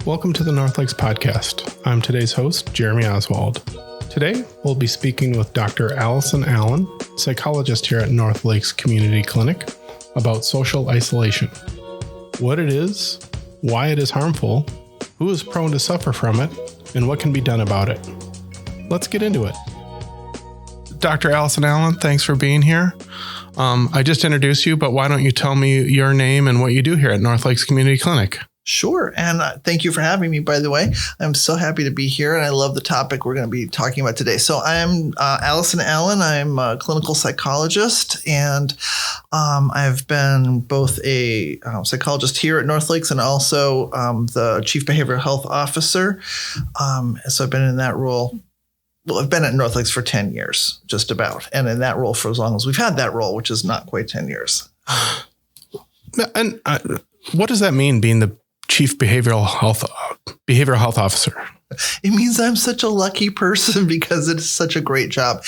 Welcome to the NorthLakes Podcast. I'm today's host, Jeremy Oswald. Today, we'll be speaking with Dr. Allison Allen, psychologist here at NorthLakes Community Clinic, about social isolation. What it is, why it is harmful, who is prone to suffer from it, and what can be done about it. Let's get into it. Dr. Allison Allen, thanks for being here. I just introduced you, but why don't you tell me your name and what you do here at NorthLakes Community Clinic? Sure. And thank you for having me, by the way. I'm so happy to be here, and I love the topic we're going to be talking about today. So I'm Allison Allen. I'm a clinical psychologist, and I've been both a psychologist here at NorthLakes and also the chief behavioral health officer. So I've been in that role. Well, I've been at NorthLakes for 10 years, just about, and in that role for as long as we've had that role, which is not quite 10 years. And what does that mean, being the chief behavioral health officer? It means I'm such a lucky person because it's such a great job.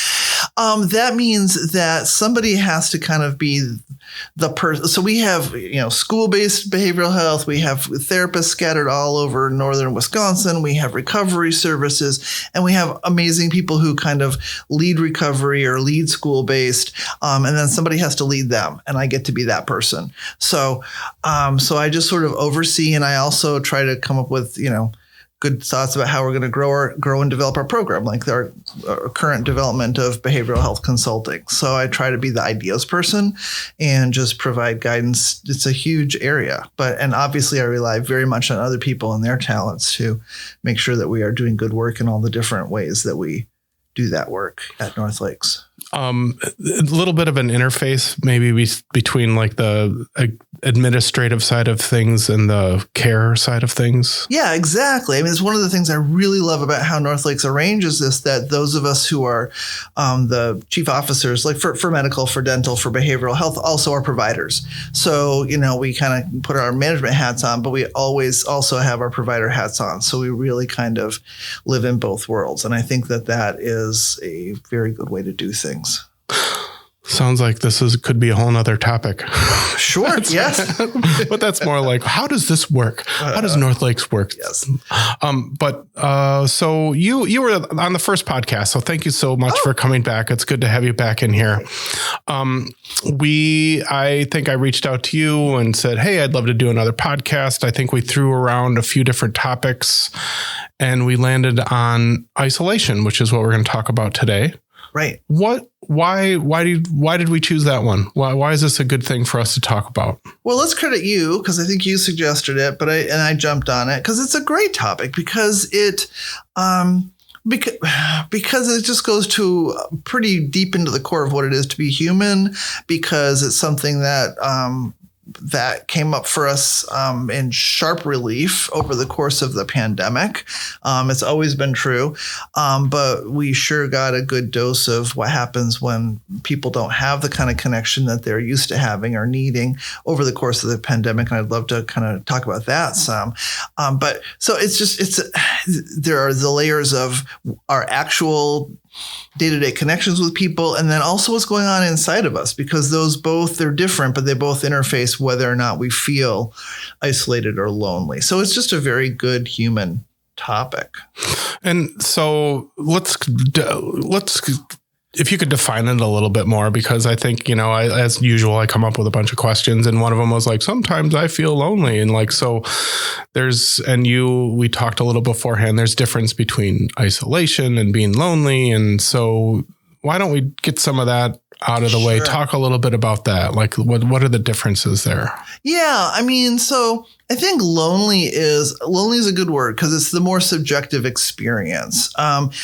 That means that somebody has to kind of be the person. So we have, school-based behavioral health. We have therapists scattered all over northern Wisconsin. We have recovery services, and we have amazing people who kind of lead recovery or lead school-based. And then somebody has to lead them, and I get to be that person. So I just sort of oversee, and I also try to come up with, good thoughts about how we're going to grow and develop our program, like our current development of behavioral health consulting. So I try to be the ideas person and just provide guidance. It's a huge area, and obviously I rely very much on other people and their talents to make sure that we are doing good work in all the different ways that we do that work at NorthLakes. A little bit of an interface maybe between like the administrative side of things and the care side of things. Yeah, exactly. I mean, it's one of the things I really love about how NorthLakes arranges this, that those of us who are the chief officers, like for medical, for dental, for behavioral health, also are providers. So, we kind of put our management hats on, but we always also have our provider hats on. So we really kind of live in both worlds. And I think that is a very good way to do things. Sounds like could be a whole nother topic. Sure. Yes. But that's more like, how does this work? How does NorthLakes work? Yes. So you were on the first podcast. So thank you so much for coming back. It's good to have you back in here. I think I reached out to you and said, hey, I'd love to do another podcast. I think we threw around a few different topics and we landed on isolation, which is what we're going to talk about today. Right. Why did we choose that one? Why is this a good thing for us to talk about? Well, let's credit you because I think you suggested it, but I jumped on it because it's a great topic because it just goes to pretty deep into the core of what it is to be human, because it's something that came up for us in sharp relief over the course of the pandemic. It's always been true, but we sure got a good dose of what happens when people don't have the kind of connection that they're used to having or needing over the course of the pandemic. And I'd love to kind of talk about that some. But so there are the layers of our actual day-to-day connections with people, and then also what's going on inside of us, because they're different, but they both interface whether or not we feel isolated or lonely. So it's just a very good human topic. And so let's if you could define it a little bit more, because I think, as usual, I come up with a bunch of questions, and one of them was like, sometimes I feel lonely. And like, so we talked a little beforehand, there's difference between isolation and being lonely. And so why don't we get some of that out of the way? Talk a little bit about that. Like what are the differences there? Yeah. I mean, so I think lonely is a good word because it's the more subjective experience.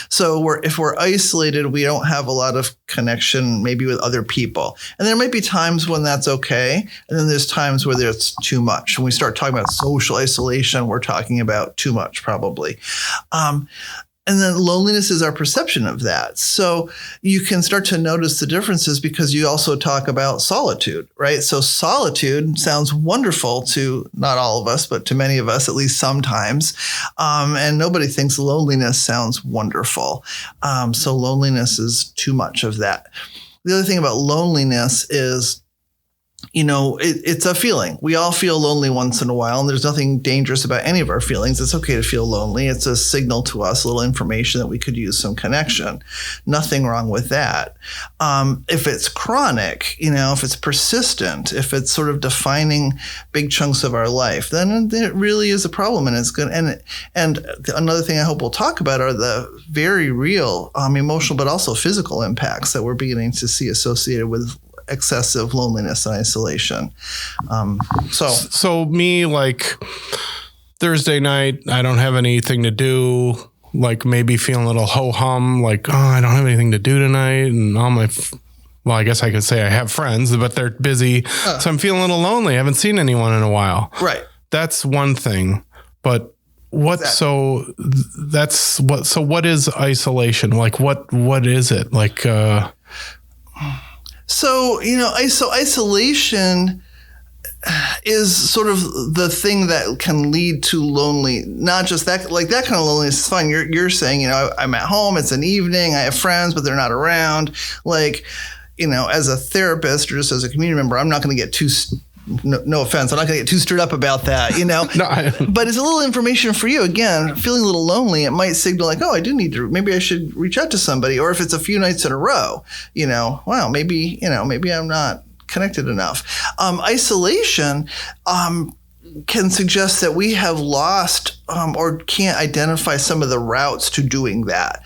So if we're isolated, we don't have a lot of connection maybe with other people. And there might be times when that's okay. And then there's times where there's too much. When we start talking about social isolation, we're talking about too much probably. And then loneliness is our perception of that. So you can start to notice the differences because you also talk about solitude, right? So solitude sounds wonderful to not all of us, but to many of us, at least sometimes. And nobody thinks loneliness sounds wonderful. So loneliness is too much of that. The other thing about loneliness is it's a feeling. We all feel lonely once in a while, and there's nothing dangerous about any of our feelings. It's okay to feel lonely. It's a signal to us, a little information that we could use some connection. Nothing wrong with that. If it's chronic, if it's persistent, if it's sort of defining big chunks of our life, then it really is a problem, and it's good. And another thing I hope we'll talk about are the very real emotional, but also physical impacts that we're beginning to see associated with excessive loneliness and isolation. So me, like Thursday night, I don't have anything to do, like maybe feeling a little ho-hum, like, oh, I don't have anything to do tonight. And all my, well, I guess I could say I have friends, but they're busy. So I'm feeling a little lonely. I haven't seen anyone in a while. Right. That's one thing. But what, exactly. So what is isolation? Like, what is it? Like, So, isolation is sort of the thing that can lead to lonely, not just that, like that kind of loneliness is fine. You're saying, I'm at home, it's an evening, I have friends, but they're not around. Like, as a therapist or just as a community member, I'm not going to get too, no offense, I'm not going to get too stirred up about that, No, but it's a little information for you. Again, feeling a little lonely, it might signal like, oh, I do need to, maybe I should reach out to somebody. Or if it's a few nights in a row, wow, maybe I'm not connected enough. Isolation can suggest that we have lost or can't identify some of the routes to doing that,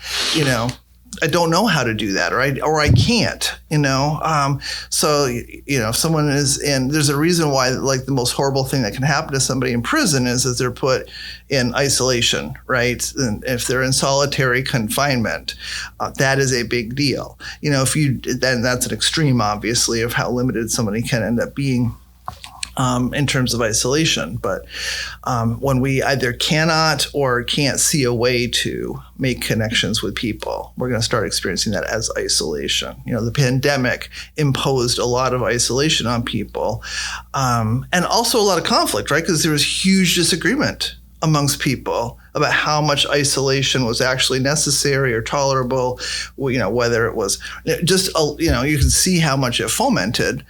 I don't know how to do that, or I can't, So, if someone is in, there's a reason why, like, the most horrible thing that can happen to somebody in prison is that they're put in isolation, right? And if they're in solitary confinement, that is a big deal. Then that's an extreme, obviously, of how limited somebody can end up being. In terms of isolation. But when we either cannot or can't see a way to make connections with people, we're going to start experiencing that as isolation. The pandemic imposed a lot of isolation on people, and also a lot of conflict, right? Because there was huge disagreement amongst people about how much isolation was actually necessary or tolerable, whether it was just, you can see how much it fomented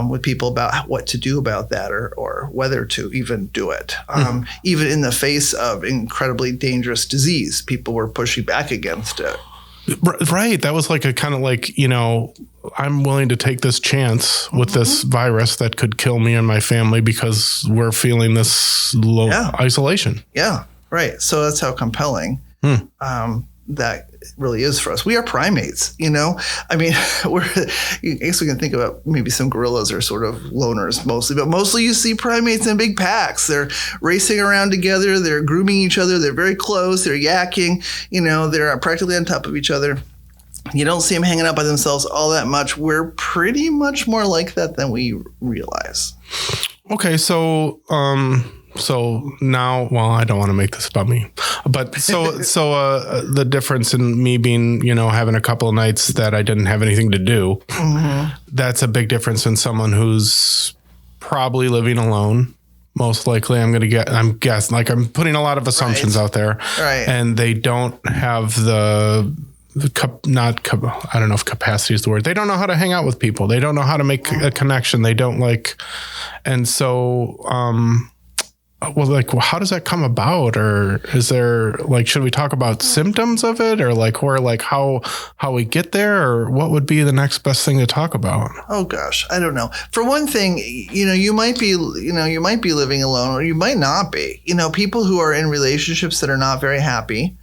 with people about what to do about that or whether to even do it. Even in the face of incredibly dangerous disease, people were pushing back against it. Right. That was like a kind of like, I'm willing to take this chance with this virus that could kill me and my family because we're feeling this isolation. Yeah. Right. So that's how compelling that really is for us. We are primates, I mean, I guess we can think about maybe some gorillas are sort of loners mostly, but mostly you see primates in big packs. They're racing around together. They're grooming each other. They're very close. They're yakking, they're practically on top of each other. You don't see them hanging out by themselves all that much. We're pretty much more like that than we realize. Okay. So now, well, I don't want to make this about me, but so the difference in me being, having a couple of nights that I didn't have anything to do, that's a big difference in someone who's probably living alone. Most likely I'm guessing, like I'm putting a lot of assumptions out there, and they don't have I don't know if capacity is the word. They don't know how to hang out with people. They don't know how to make a connection. They don't and so, well, like, how does that come about? Or is there, like, should we talk about symptoms of it, or how we get there, or what would be the next best thing to talk about? Oh gosh, I don't know. For one thing, you might be living alone, or you might not be. People who are in relationships that are not very happy,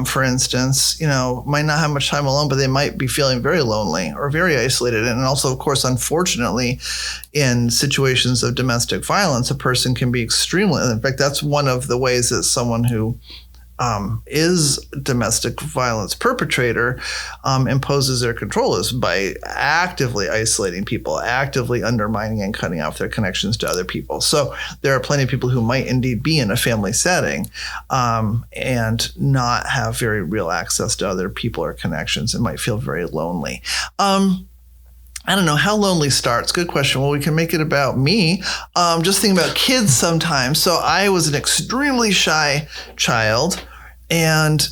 for instance, might not have much time alone, but they might be feeling very lonely or very isolated. And also, of course, unfortunately, in situations of domestic violence, a person can be extremely, in fact, that's one of the ways that someone who is domestic violence perpetrator imposes their control is by actively isolating people, actively undermining and cutting off their connections to other people. So there are plenty of people who might indeed be in a family setting and not have very real access to other people or connections and might feel very lonely. I don't know how lonely starts. Good question. Well, we can make it about me. Just thinking about kids sometimes. So I was an extremely shy child, and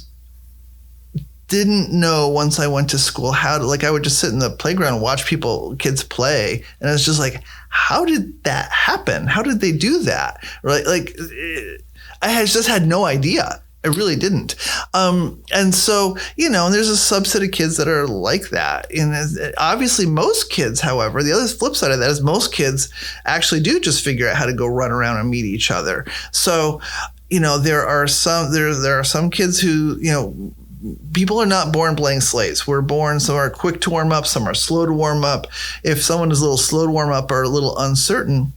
didn't know once I went to school how to, like, I would just sit in the playground and watch kids play. And it's just like, how did that happen? How did they do that? Right? Like, I just had no idea. I really didn't. And so, and there's a subset of kids that are like that. And obviously most kids, however, the other flip side of that is most kids actually do just figure out how to go run around and meet each other. So, there are some kids who, people are not born blank slates. Some are quick to warm up, some are slow to warm up. If someone is a little slow to warm up or a little uncertain,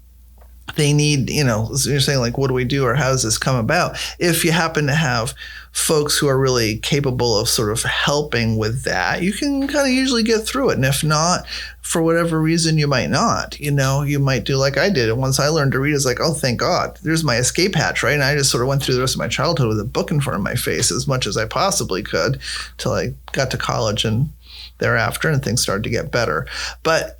they need, so you're saying like, what do we do or how does this come about? If you happen to have folks who are really capable of sort of helping with that, you can kind of usually get through it. And if not, for whatever reason, you might not, you might do like I did. And once I learned to read, it's like, oh, thank God, there's my escape hatch, right? And I just sort of went through the rest of my childhood with a book in front of my face as much as I possibly could till I got to college and thereafter, and things started to get better. But,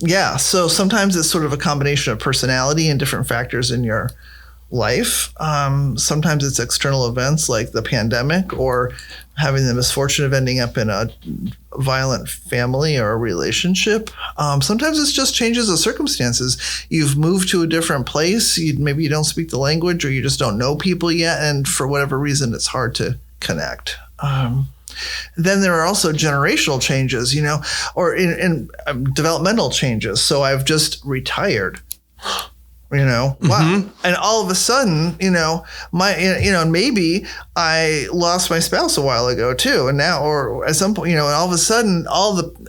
yeah, so sometimes it's sort of a combination of personality and different factors in your life. Sometimes it's external events like the pandemic or having the misfortune of ending up in a violent family or a relationship. Sometimes it's just changes of circumstances. You've moved to a different place. Maybe you don't speak the language or you just don't know people yet. And for whatever reason, it's hard to connect. Then there are also generational changes, or in developmental changes. So I've just retired, wow. And all of a sudden, maybe I lost my spouse a while ago too. And now, or at some point, and all of a sudden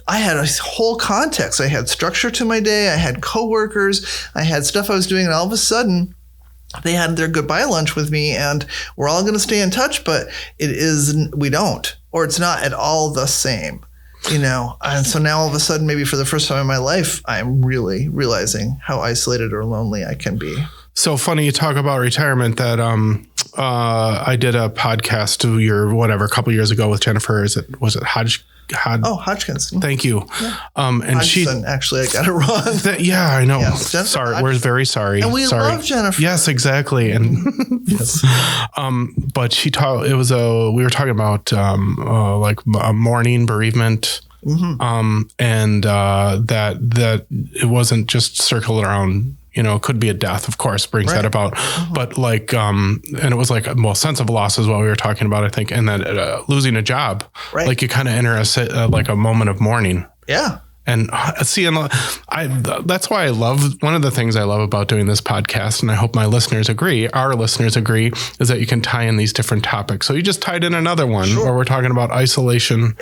I had a whole context. I had structure to my day. I had coworkers. I had stuff I was doing. And all of a sudden, they had their goodbye lunch with me and we're all going to stay in touch, but we don't, or it's not at all the same, and so now all of a sudden, maybe for the first time in my life, I'm really realizing how isolated or lonely I can be. So funny you talk about retirement that, I did a podcast a couple years ago with Jennifer. Was it Hodgkins. Thank you. Yeah. And Hodgson, actually, I got it wrong. Yeah, I know. Yes, sorry. We're very sorry. And we love Jennifer. Yes, exactly. And yes. But we were talking about, like a mourning, bereavement. Mm-hmm. And, that it wasn't just circled around, it could be a death, of course, brings that about. Mm-hmm. But like, and it was like, sense of loss is what we were talking about, I think. And then losing a job, like you kind of enter like a moment of mourning. Yeah. And that's why one of the things I love about doing this podcast, and I hope our listeners agree, is that you can tie in these different topics. So you just tied in another one where we're talking about isolation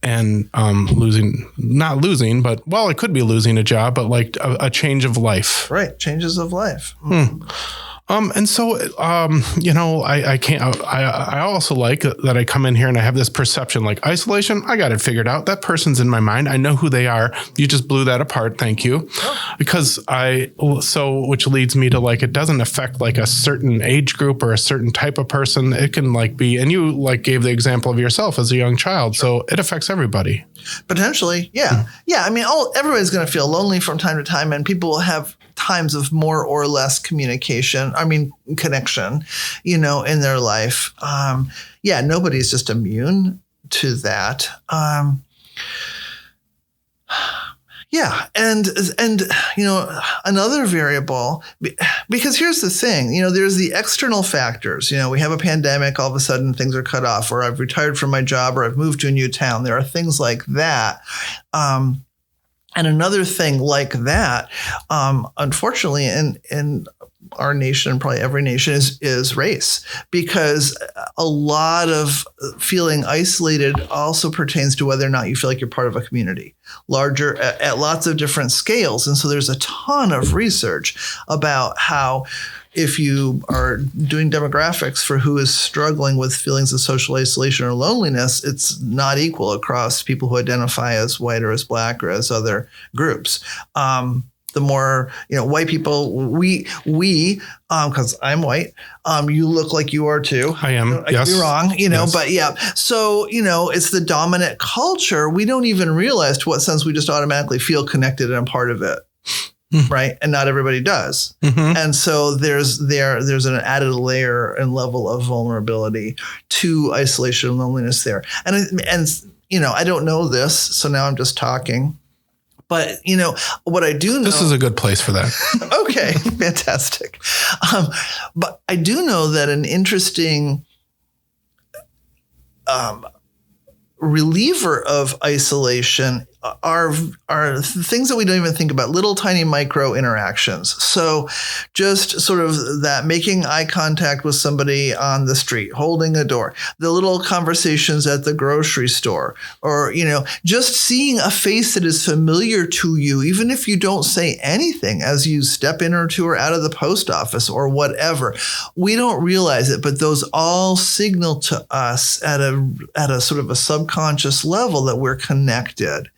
and not losing, but it could be losing a job, but like a change of life. Right. Changes of life. Mm-hmm. And so, I also like that I come in here and I have this perception like isolation. I got it figured out. That person's in my mind. I know who they are. You just blew that apart. Thank you. Because which leads me to like, it doesn't affect like a certain age group or a certain type of person. It can like be, and you like gave the example of yourself as a young child. So it affects everybody. Potentially. Yeah. Yeah. I mean, everybody's going to feel lonely from time to time, and people will have times of more or less connection, in their life. Nobody's just immune to that. And another variable, because here's the thing, there's the external factors. We have a pandemic, all of a sudden things are cut off, or I've retired from my job, or I've moved to a new town. There are things like that. And another thing like that, unfortunately, in our nation and probably every nation is race, because a lot of feeling isolated also pertains to whether or not you feel like you're part of a community, larger at lots of different scales. And so there's a ton of research about how, if you are doing demographics for who is struggling with feelings of social isolation or loneliness, it's not equal across people who identify as white or as black or as other groups. The more, white people, we, because I'm white, you look like you are too. I am. I could be wrong, yes. But yeah. So, it's the dominant culture. We don't even realize to what sense we just automatically feel connected and a part of it. right? And not everybody does. And so there's an added layer and level of vulnerability to isolation and loneliness there. And I don't know this, so now I'm just talking. But, what I do know. This is a good place for that. Okay, fantastic. But I do know that an interesting reliever of isolation are things that we don't even think about, little tiny micro interactions. So just sort of that making eye contact with somebody on the street, holding a door, the little conversations at the grocery store, or, just seeing a face that is familiar to you, even if you don't say anything as you step in or to or out of the post office or whatever. We don't realize it, but those all signal to us at a sort of a subconscious level that we're connected.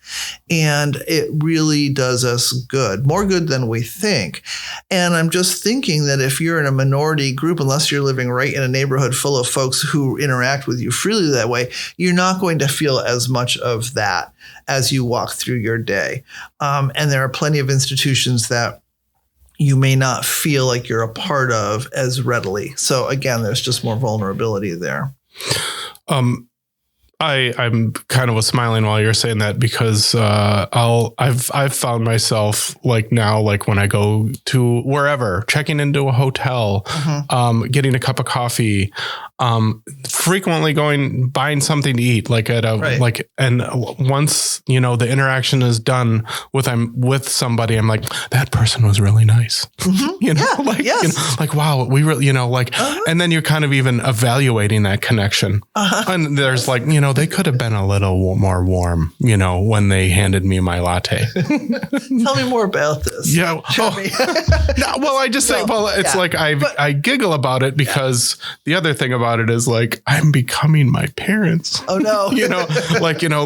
And it really does us good, more good than we think. And I'm just thinking that if you're in a minority group, unless you're living right in a neighborhood full of folks who interact with you freely that way, you're not going to feel as much of that as you walk through your day. And there are plenty of institutions that you may not feel like you're a part of as readily. So again, there's just more vulnerability there. I'm kind of smiling while you're saying that because I've found myself like now, like when I go to wherever, checking into a hotel, getting a cup of coffee, frequently buying something to eat, like at a and once the interaction is done I'm with somebody, I'm like, that person was really nice. Like wow, we really and then you're kind of even evaluating that connection, and there's like they could have been a little more warm, when they handed me my latte. Tell me more about this. Yeah. I just say, it's like I giggle about it because the other thing about it is like I'm becoming my parents. Oh no.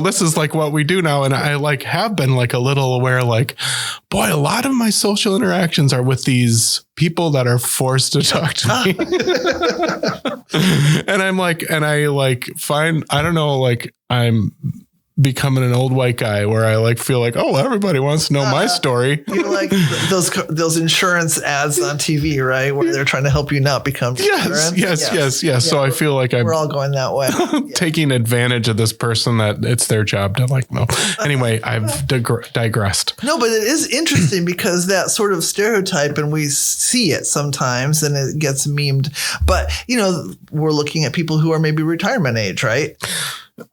This is like what we do now, and I like have been like a little aware, like, boy, a lot of my social interactions are with these people that are forced to talk to me. And I'm like, and I like find, I don't know, like I'm becoming an old white guy where I like feel like, oh, everybody wants to know my story. You're like those insurance ads on TV, right? Where they're trying to help you not become insurance. Yes. Yeah, so I feel like we're all going that way. Taking advantage of this person that it's their job to like, no. Anyway, I've digressed. No, but it is interesting because that sort of stereotype, and we see it sometimes and it gets memed, but we're looking at people who are maybe retirement age, right?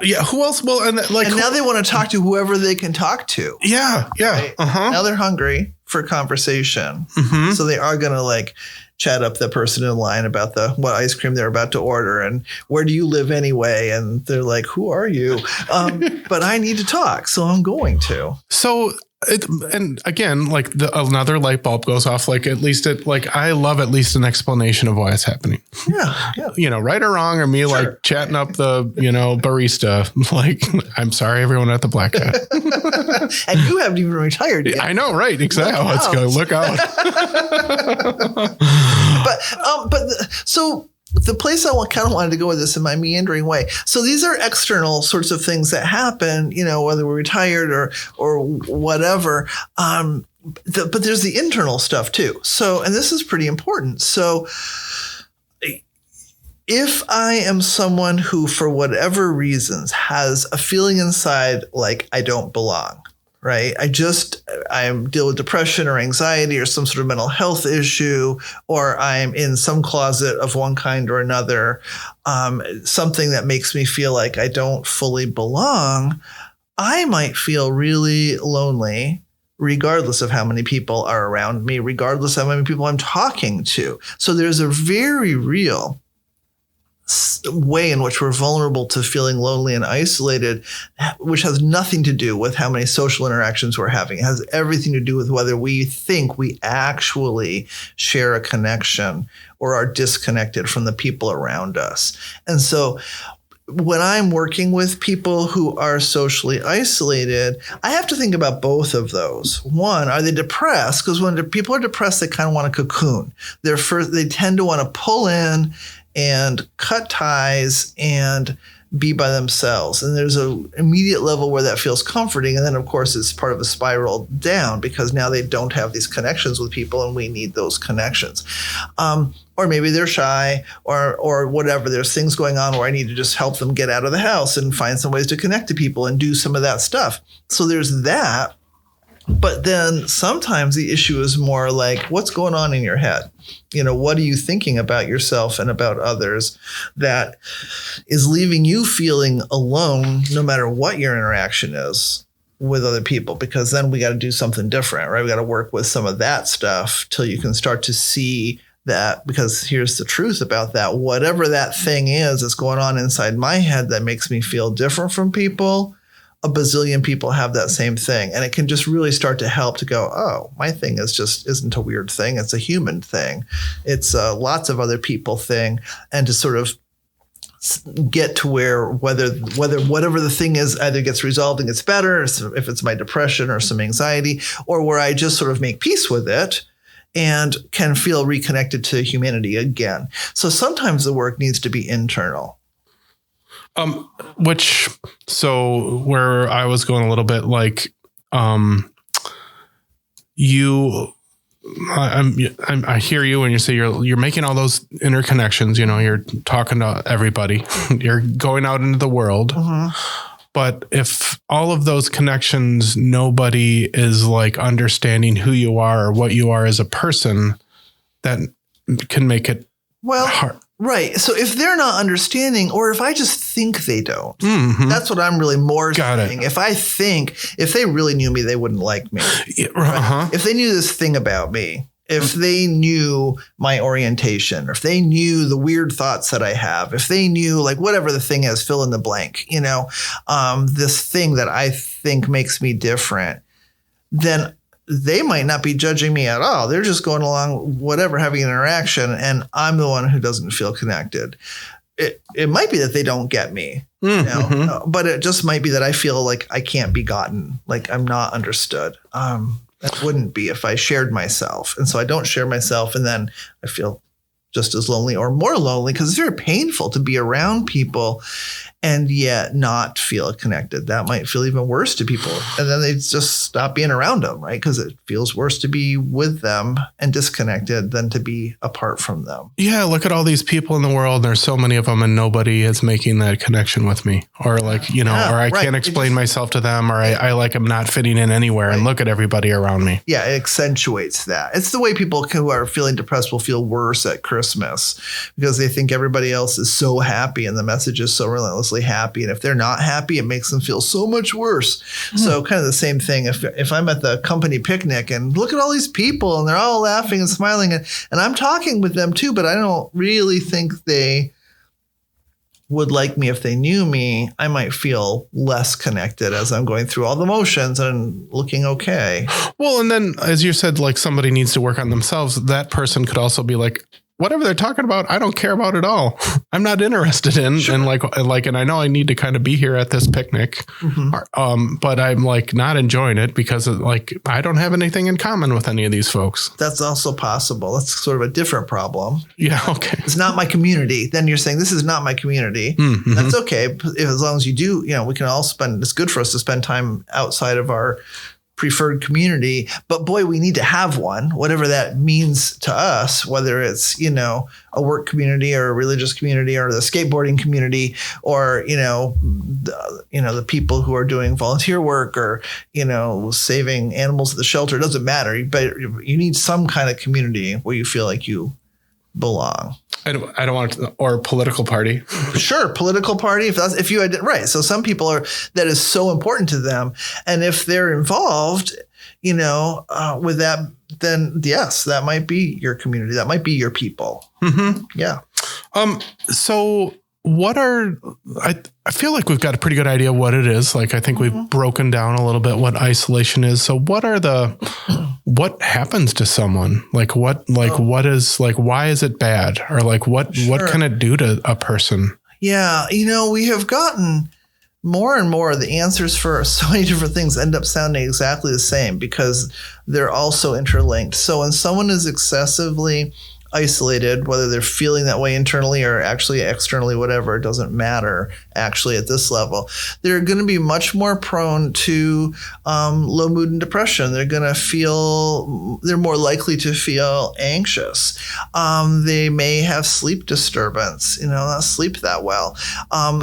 Yeah. Who else? Well, and now they want to talk to whoever they can talk to. Yeah. Right? Now they're hungry for conversation. So they are going to like chat up the person in line about what ice cream they're about to order and where do you live anyway? And they're like, who are you? But I need to talk, so I'm going to. So and again, like another light bulb goes off. Like at least I love at least an explanation of why it's happening. Yeah. Right or wrong, or me like chatting up the barista. Like, I'm sorry, everyone at the Black Cat. And you haven't even retired yet. I know, right? Exactly. Let's go. Look out. So the place I kind of wanted to go with this in my meandering way. So these are external sorts of things that happen, whether we're retired or whatever. But there's the internal stuff too. So, and this is pretty important. So if I am someone who, for whatever reasons, has a feeling inside like I don't belong, right? I deal with depression or anxiety or some sort of mental health issue, or I'm in some closet of one kind or another, something that makes me feel like I don't fully belong, I might feel really lonely, regardless of how many people are around me, regardless of how many people I'm talking to. So there's a very real way in which we're vulnerable to feeling lonely and isolated, which has nothing to do with how many social interactions we're having. It has everything to do with whether we think we actually share a connection or are disconnected from the people around us. And so when I'm working with people who are socially isolated, I have to think about both of those. One, are they depressed? Because when people are depressed, they kind of want to cocoon. They tend to want to pull in and cut ties and be by themselves. And there's an immediate level where that feels comforting. And then, of course, it's part of a spiral down because now they don't have these connections with people and we need those connections. Or maybe they're shy or whatever. There's things going on where I need to just help them get out of the house and find some ways to connect to people and do some of that stuff. So there's that. But then sometimes the issue is more like, what's going on in your head? What are you thinking about yourself and about others that is leaving you feeling alone no matter what your interaction is with other people? Because then we got to do something different, right? We got to work with some of that stuff till you can start to see that, because here's the truth about that. Whatever that thing is that's going on inside my head that makes me feel different from people, a bazillion people have that same thing. And it can just really start to help to go, oh, my thing isn't a weird thing. It's a human thing. It's lots of other people thing. And to sort of get to where whether whatever the thing is either gets resolved and gets better, if it's my depression or some anxiety, or where I just sort of make peace with it and can feel reconnected to humanity again. So sometimes the work needs to be internal. Where I was going a little bit like, I hear you when you say you're making all those interconnections, you're talking to everybody, you're going out into the world. Mm-hmm. But if all of those connections, nobody is like understanding who you are or what you are as a person, that can make it hard. Right. So if they're not understanding, or if I just think they don't, that's what I'm really more saying. If they really knew me, they wouldn't like me. Yeah, right? If they knew this thing about me, if they knew my orientation, or if they knew the weird thoughts that I have, if they knew like whatever the thing is, fill in the blank, this thing that I think makes me different, then they might not be judging me at all. They're just going along, whatever, having an interaction, and I'm the one who doesn't feel connected. It might be that they don't get me, but it just might be that I feel like I can't be gotten, like I'm not understood. That wouldn't be if I shared myself. And so I don't share myself, and then I feel just as lonely or more lonely, because it's very painful to be around people and yet not feel connected. That might feel even worse to people. And then they just stop being around them, right? Because it feels worse to be with them and disconnected than to be apart from them. Yeah, look at all these people in the world. There's so many of them, and nobody is making that connection with me. Or like, or I can't explain myself to them, or I like am not fitting in anywhere, and look at everybody around me. Yeah, it accentuates that. It's the way people who are feeling depressed will feel worse at Christmas because they think everybody else is so happy and the message is so relentlessly happy. And if they're not happy, it makes them feel so much worse. So kind of the same thing. If I'm at the company picnic and look at all these people and they're all laughing and smiling and I'm talking with them too, but I don't really think they would like me if they knew me, I might feel less connected as I'm going through all the motions and looking okay. Well, and then as you said, like somebody needs to work on themselves. That person could also be like, whatever they're talking about, I don't care about at all. I'm not interested in, and and I know I need to kind of be here at this picnic, but I'm like not enjoying it because I don't have anything in common with any of these folks. That's also possible. That's sort of a different problem. Yeah. Okay. It's not my community. Then you're saying this is not my community. Mm-hmm. That's okay. As long as you do, we can all it's good for us to spend time outside of our preferred community, but boy, we need to have one, whatever that means to us, whether it's, a work community or a religious community or the skateboarding community or, the people who are doing volunteer work or, saving animals at the shelter. It doesn't matter, but you need some kind of community where you feel like you belong. I don't want to, or political party. Sure. Political party. If you had, right. So some people that is so important to them. And if they're involved, with that, then yes, that might be your community. That might be your people. Mm-hmm. Yeah. So I feel like we've got a pretty good idea what it is. Like, I think we've broken down a little bit what isolation is. So what happens to someone? What is it bad? Or what can it do to a person? Yeah. We have gotten more and more the answers for so many different things end up sounding exactly the same because they're also interlinked. So when someone is excessively isolated, whether they're feeling that way internally or actually externally, whatever, it doesn't matter actually at this level. They're going to be much more prone to low mood and depression. They're more likely to feel anxious. They may have sleep disturbance, not sleep that well.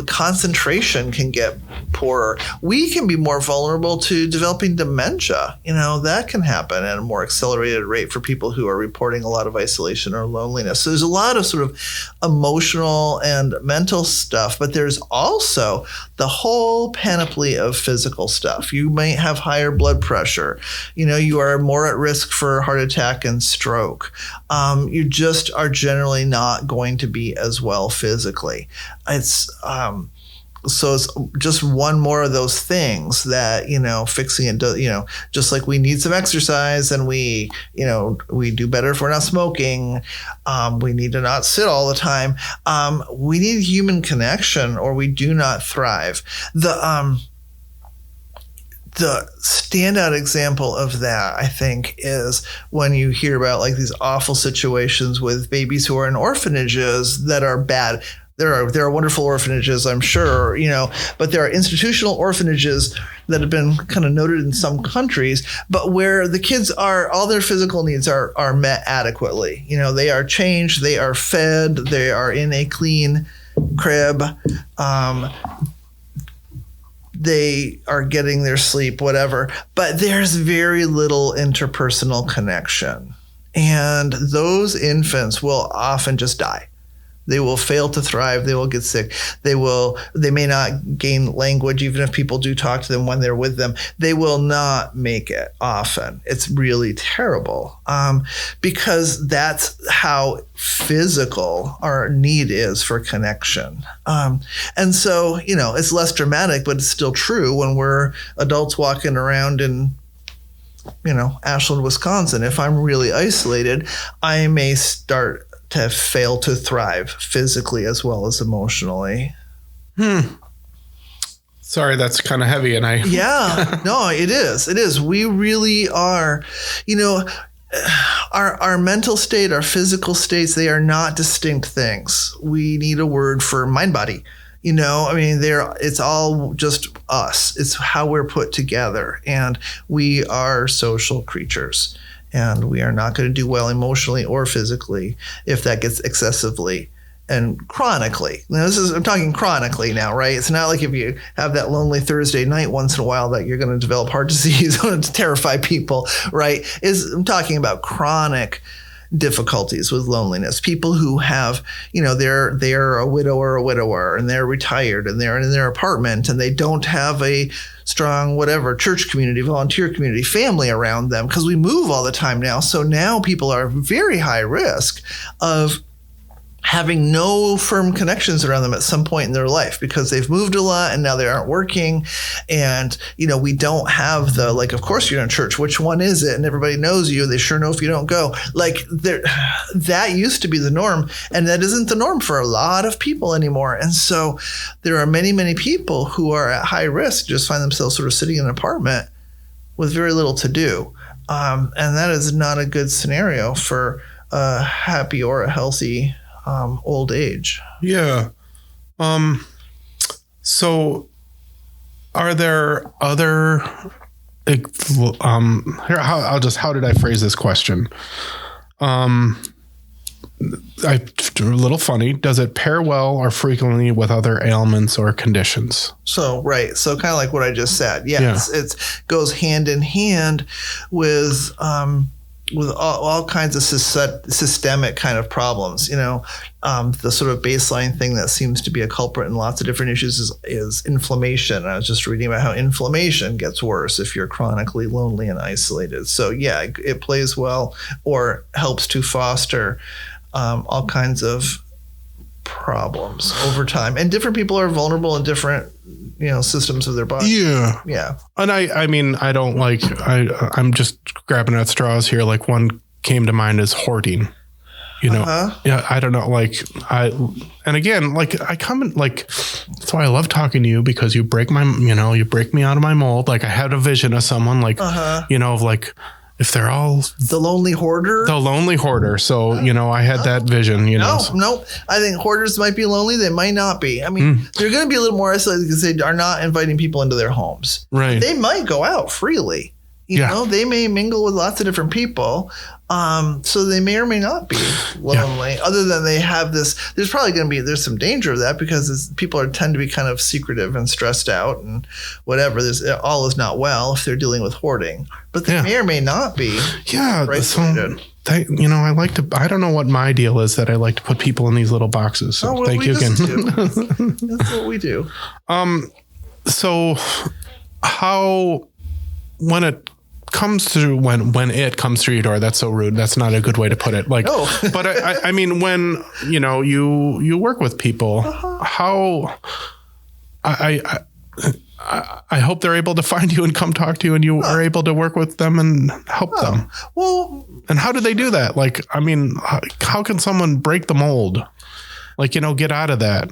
Concentration can get poorer. We can be more vulnerable to developing dementia. That can happen at a more accelerated rate for people who are reporting a lot of isolation or loneliness. So there's a lot of sort of emotional and mental stuff, but there's also the whole panoply of physical stuff. You might have higher blood pressure. You are more at risk for heart attack and stroke. You just are generally not going to be as well physically. So it's just one more of those things that, fixing it does, just like we need some exercise and we do better if we're not smoking. We need to not sit all the time. We need human connection or we do not thrive. The standout example of that, I think, is when you hear about like these awful situations with babies who are in orphanages that are bad. There are wonderful orphanages, I'm sure, but there are institutional orphanages that have been kind of noted in some countries, but where the kids all their physical needs are met adequately. They are changed, they are fed, they are in a clean crib, they are getting their sleep, whatever, but there's very little interpersonal connection. And those infants will often just die. They will fail to thrive. They will get sick. They may not gain language, even if people do talk to them when they're with them. They will not make it often. It's really terrible because that's how physical our need is for connection. And so, it's less dramatic, but it's still true when we're adults walking around in Ashland, Wisconsin. If I'm really isolated, I may start to fail to thrive physically as well as emotionally. Sorry, that's kind of heavy. And Yeah, no, it is. It is. We really are, our mental state, our physical states, they are not distinct things. We need a word for mind body. It's all just us. It's how we're put together. And we are social creatures. And we are not going to do well emotionally or physically if that gets excessively and chronically. Now, I'm talking chronically now, right? It's not like if you have that lonely Thursday night once in a while that you're going to develop heart disease to terrify people, right? I'm talking about chronic difficulties with loneliness. People who have, they're a widow or a widower and they're retired and they're in their apartment and they don't have a strong, church community, volunteer community, family around them because we move all the time now. So now people are very high risk of having no firm connections around them at some point in their life because they've moved a lot and now they aren't working. And, we don't have of course you're in church. Which one is it? And everybody knows you. They sure know if you don't go. That used to be the norm. And that isn't the norm for a lot of people anymore. And so there are many, many people who are at high risk, just find themselves sort of sitting in an apartment with very little to do. And that is not a good scenario for a happy or a healthy old age. Yeah. So are there other, how did I phrase this question? A little funny. Does it pair well or frequently with other ailments or conditions? So, right. So kind of like what I just said. Yes, yeah. It goes hand in hand with all kinds of systemic kind of problems. The sort of baseline thing that seems to be a culprit in lots of different issues is inflammation. I was just reading about how inflammation gets worse if you're chronically lonely and isolated. So yeah, it plays well or helps to foster all kinds of problems over time. And different people are vulnerable in different systems of their body. Yeah. And I don't I'm just grabbing at straws here. Like one came to mind as hoarding, Yeah. I don't know. And again, I come in that's why I love talking to you because you break me out of my mold. I had a vision of someone if they're all the lonely hoarder. So, I had that vision, No. I think hoarders might be lonely. They might not be. I mean, they're going to be a little more isolated because they are not inviting people into their homes. Right. They might go out freely. You know, they may mingle with lots of different people. So they may or may not be lonely, other than they have this. There's probably going to be, there's some danger of that because people tend to be kind of secretive and stressed out and whatever. All is not well if they're dealing with hoarding, but they may or may not be. Yeah. So I don't know what my deal is that I like to put people in these little boxes. So thank you again. That's what we do. So how, when it comes through your door, that's so rude. That's not a good way to put it. Like, no. But I mean, when, you work with people, how I hope they're able to find you and come talk to you and you are able to work with them and help them. Well, and how do they do that? Like, I mean, how can someone break the mold? Like, get out of that.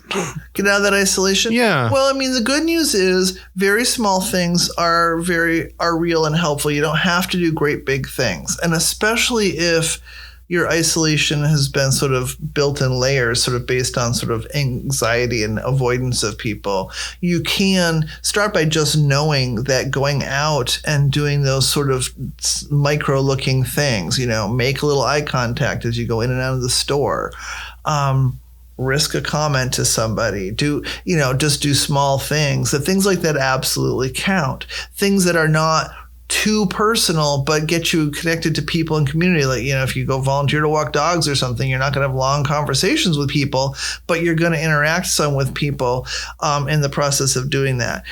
Get out of that isolation? Yeah. Well, I mean, the good news is very small things are real and helpful. You don't have to do great big things. And especially if your isolation has been sort of built in layers, sort of based on sort of anxiety and avoidance of people, you can start by just knowing that going out and doing those sort of micro looking things, make a little eye contact as you go in and out of the store. Risk a comment to somebody, just do small things. The things like that absolutely count. Things that are not too personal, but get you connected to people and community. Like, if you go volunteer to walk dogs or something, you're not going to have long conversations with people, but you're going to interact some with people in the process of doing that.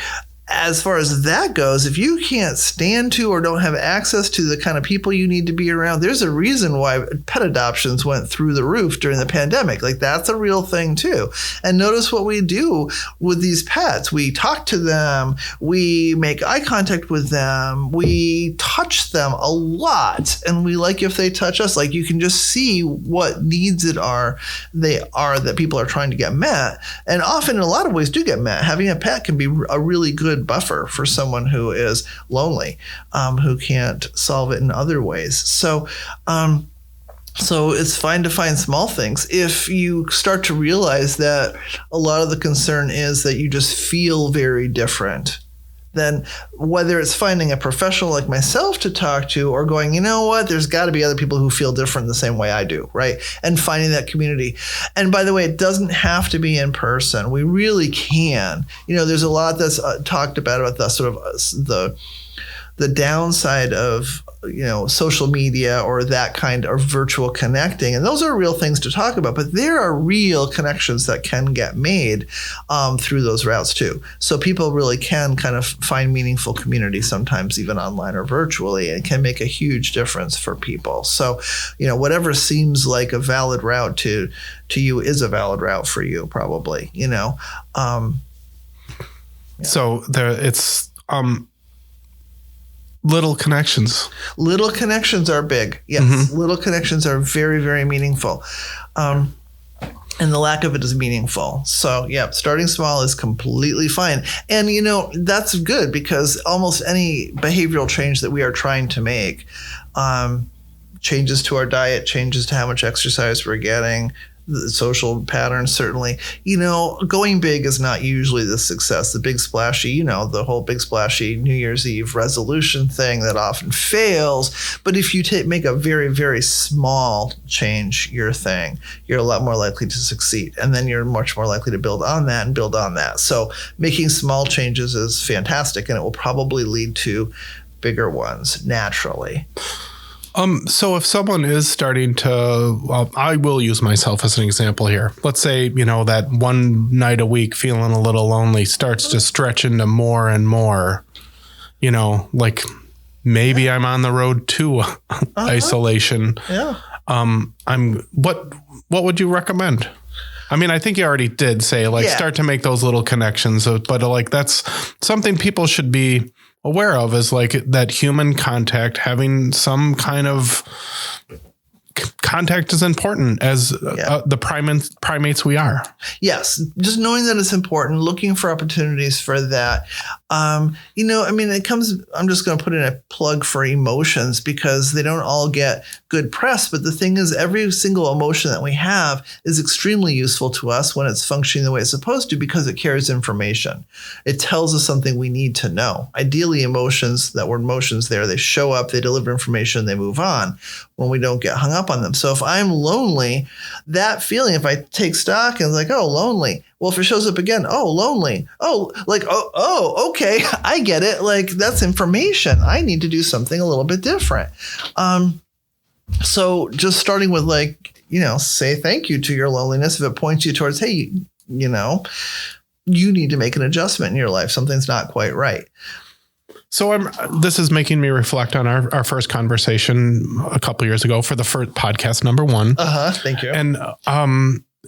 As far as that goes, if you can't stand to or don't have access to the kind of people you need to be around, there's a reason why pet adoptions went through the roof during the pandemic. Like, that's a real thing too. And notice what we do with these pets. We talk to them, we make eye contact with them, we touch them a lot, and we like if they touch us. Like, you can just see what needs that people are trying to get met. And often in a lot of ways do get met. Having a pet can be a really good buffer for someone who is lonely, who can't solve it in other ways. So it's fine to find small things. If you start to realize that a lot of the concern is that you just feel very different, then whether it's finding a professional like myself to talk to or going, there's got to be other people who feel different the same way I do, right? And finding that community. And by the way, it doesn't have to be in person. We really can. There's a lot that's talked about the sort of the downside of social media or that kind of virtual connecting. And those are real things to talk about, but there are real connections that can get made through those routes too. So people really can kind of find meaningful community sometimes even online or virtually, and can make a huge difference for people. So, whatever seems like a valid route to you is a valid route for you, probably, So it's, little connections. Little connections are big. Yes. Mm-hmm. Little connections are very, very meaningful. And the lack of it is meaningful. So, starting small is completely fine. And, that's good because almost any behavioral change that we are trying to make, changes to our diet, changes to how much exercise we're getting, the social patterns, certainly, going big is not usually the success. The big splashy, the whole big splashy New Year's Eve resolution thing that often fails. But if you make a very, very small change your thing, you're a lot more likely to succeed. And then you're much more likely to build on that and build on that. So making small changes is fantastic, and it will probably lead to bigger ones naturally. So if someone is starting to, I will use myself as an example here. Let's say, that one night a week feeling a little lonely starts to stretch into more and more, like maybe I'm on the road to isolation. Yeah. What would you recommend? I mean, I think you already did say start to make those little connections, but that's something people should be aware of, is that human contact, having some kind of contact is important as the primates we are. Yes. Just knowing that it's important, looking for opportunities for that. I'm just going to put in a plug for emotions because they don't all get good press. But the thing is, every single emotion that we have is extremely useful to us when it's functioning the way it's supposed to because it carries information. It tells us something we need to know. Ideally, emotions, that word emotions there, they show up, they deliver information, they move on when we don't get hung up on them. So if I'm lonely, that feeling, if I take stock and like, oh, lonely. Well, if it shows up again, oh, lonely. Oh, like, okay, I get it. Like, that's information. I need to do something a little bit different. So just starting with say thank you to your loneliness. If it points you towards, hey, you need to make an adjustment in your life. Something's not quite right. So this is making me reflect on our first conversation a couple years ago for the first podcast number 1. Thank you.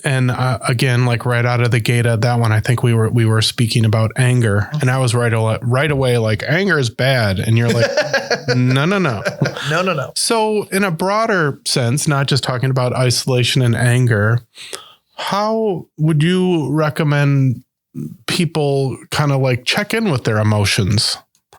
And again, like right out of the gate of that one, I think we were speaking about anger, and I was right away like, anger is bad, and you're like, no. So in a broader sense, not just talking about isolation and anger, how would you recommend people kind of like check in with their emotions?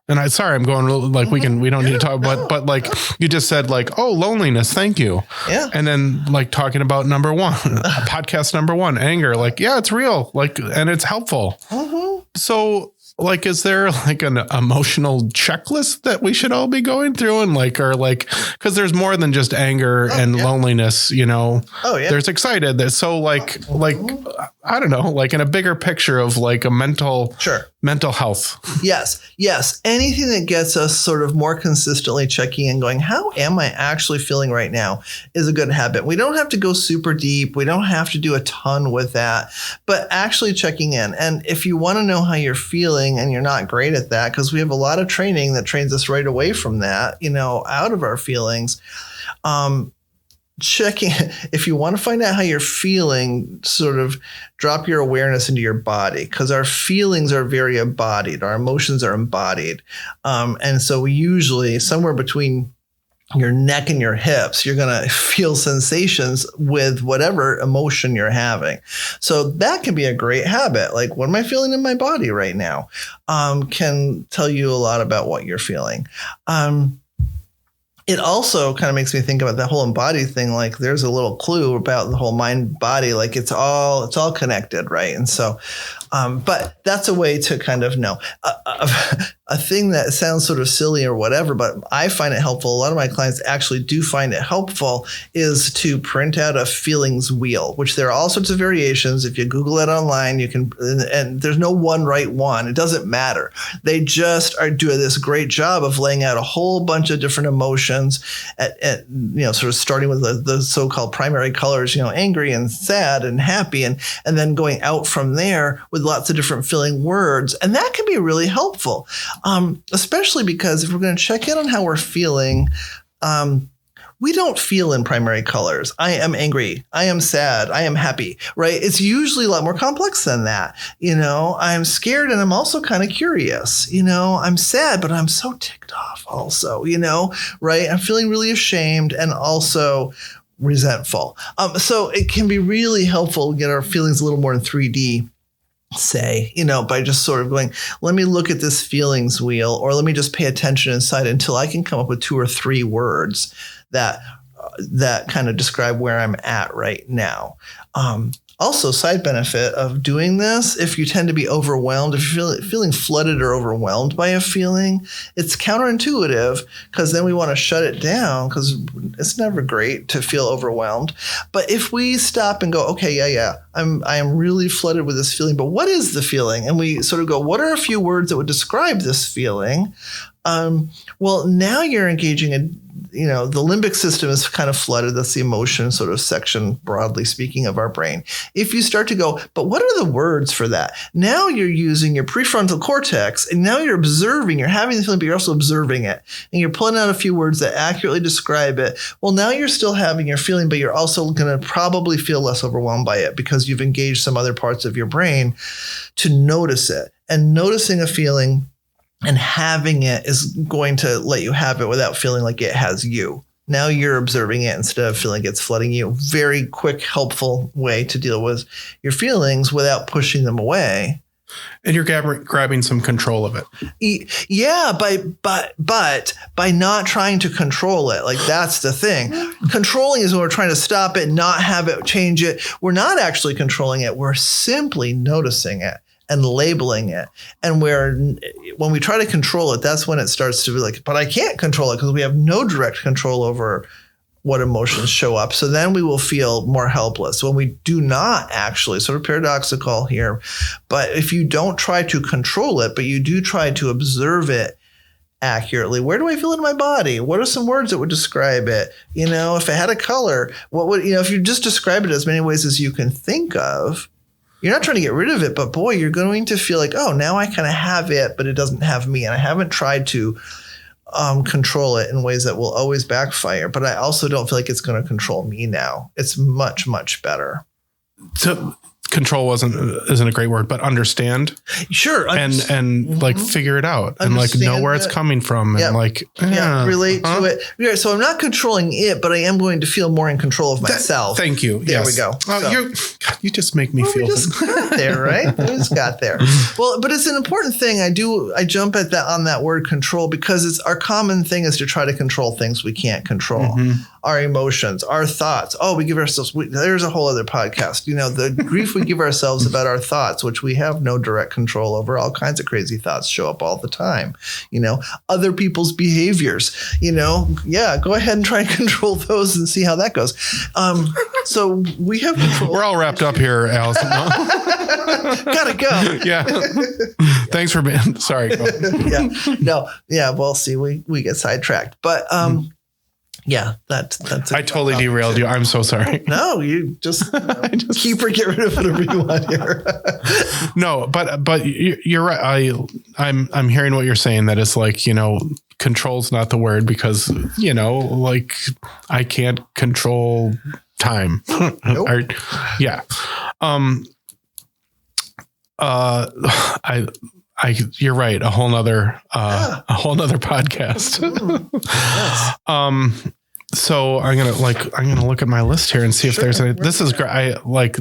And I'm going like we don't need to talk about, but like you just said like, oh, loneliness. Thank you. Yeah. And then like talking about number 1, podcast number 1, anger, like, yeah, it's real. Like, and it's helpful. Mm-hmm. So like, is there like an emotional checklist that we should all be going through and cause there's more than just anger and loneliness, Oh yeah. There's excited. So like, I don't know, like in a bigger picture of like a mental health. Yes. Anything that gets us sort of more consistently checking in going, how am I actually feeling right now is a good habit. We don't have to go super deep. We don't have to do a ton with that, but actually checking in. And if you want to know how you're feeling and you're not great at that, because we have a lot of training that trains us right away from that, out of our feelings, checking, if you want to find out how you're feeling, sort of drop your awareness into your body, because our feelings are very embodied. Our emotions are embodied. And so we usually somewhere between your neck and your hips, you're going to feel sensations with whatever emotion you're having. So that can be a great habit. Like, what am I feeling in my body right now? Can tell you a lot about what you're feeling. It also kind of makes me think about that whole embodied thing. Like, there's a little clue about the whole mind body, like it's all connected. Right. And so, but that's a way to kind of know a thing that sounds sort of silly or whatever, but I find it helpful. A lot of my clients actually do find it helpful is to print out a feelings wheel, which there are all sorts of variations. If you Google it online, you can, and there's no one right one. It doesn't matter. They just are doing this great job of laying out a whole bunch of different emotions at sort of starting with the so-called primary colors, angry and sad and happy, and then going out from there with lots of different feeling words. And that can be really helpful. Especially because if we're going to check in on how we're feeling, we don't feel in primary colors. I am angry. I am sad. I am happy, right? It's usually a lot more complex than that. I'm scared and I'm also kind of curious. I'm sad, but I'm so ticked off also, right? I'm feeling really ashamed and also resentful. So it can be really helpful to get our feelings a little more in 3D. Say, by just sort of going, let me look at this feelings wheel, or let me just pay attention inside until I can come up with 2 or 3 words that kind of describe where I'm at right now. Also, side benefit of doing this, if you tend to be overwhelmed, if you're feeling flooded or overwhelmed by a feeling, it's counterintuitive because then we want to shut it down because it's never great to feel overwhelmed. But if we stop and go, okay, I am really flooded with this feeling, but what is the feeling? And we sort of go, what are a few words that would describe this feeling? Well, now you're engaging in, the limbic system is kind of flooded. That's the emotion sort of section, broadly speaking, of our brain. If you start to go, but what are the words for that? Now you're using your prefrontal cortex, and now you're observing, you're having the feeling, but you're also observing it. And you're pulling out a few words that accurately describe it. Well, now you're still having your feeling, but you're also going to probably feel less overwhelmed by it because you've engaged some other parts of your brain to notice it. And noticing a feeling and having it is going to let you have it without feeling like it has you. Now you're observing it instead of feeling it's flooding you. Very quick, helpful way to deal with your feelings without pushing them away. And you're grabbing some control of it. Yeah, but by not trying to control it, like that's the thing. Controlling is when we're trying to stop it, not have it, change it. We're not actually controlling it. We're simply noticing it and labeling it. And when we try to control it, that's when it starts to be like, but I can't control it because we have no direct control over what emotions show up. So then we will feel more helpless when we do not actually, sort of paradoxical here. But if you don't try to control it, but you do try to observe it accurately, where do I feel it in my body? What are some words that would describe it? If it had a color, what would, if you just describe it as many ways as you can think of, you're not trying to get rid of it, but boy, you're going to feel like, oh, now I kind of have it, but it doesn't have me. And I haven't tried to control it in ways that will always backfire, but I also don't feel like it's going to control me now. It's much, much better. So control isn't a great word, but understand. Sure. And like figure it out and like know where it's coming from and like relate to it. Yeah, so I'm not controlling it, but I am going to feel more in control of myself. Thank you. There we go. You just make me feel. We just got there, right? We just got there. Well, but it's an important thing. I jump at that on that word control because it's our common thing is to try to control things we can't control. Mm-hmm. Our emotions, our thoughts. Oh, we give ourselves, there's a whole other podcast. The grief we give ourselves about our thoughts, which we have no direct control over. All kinds of crazy thoughts show up all the time. Other people's behaviors, go ahead and try and control those and see how that goes. So we have control. We're all wrapped up here, Allison. Gotta go. Yeah. Thanks for being, sorry. Yeah. No. Yeah. Well, see, we get sidetracked, but, yeah, that's. I totally derailed you. I'm so sorry. No, you just keep or get rid of whatever you want here. No, but you're right. I'm hearing what you're saying. That it's like control's not the word because like I can't control time. Nope. Yeah. You're right. A whole nother podcast. Yes. So I'm gonna look at my list here and see if there's any. This is great.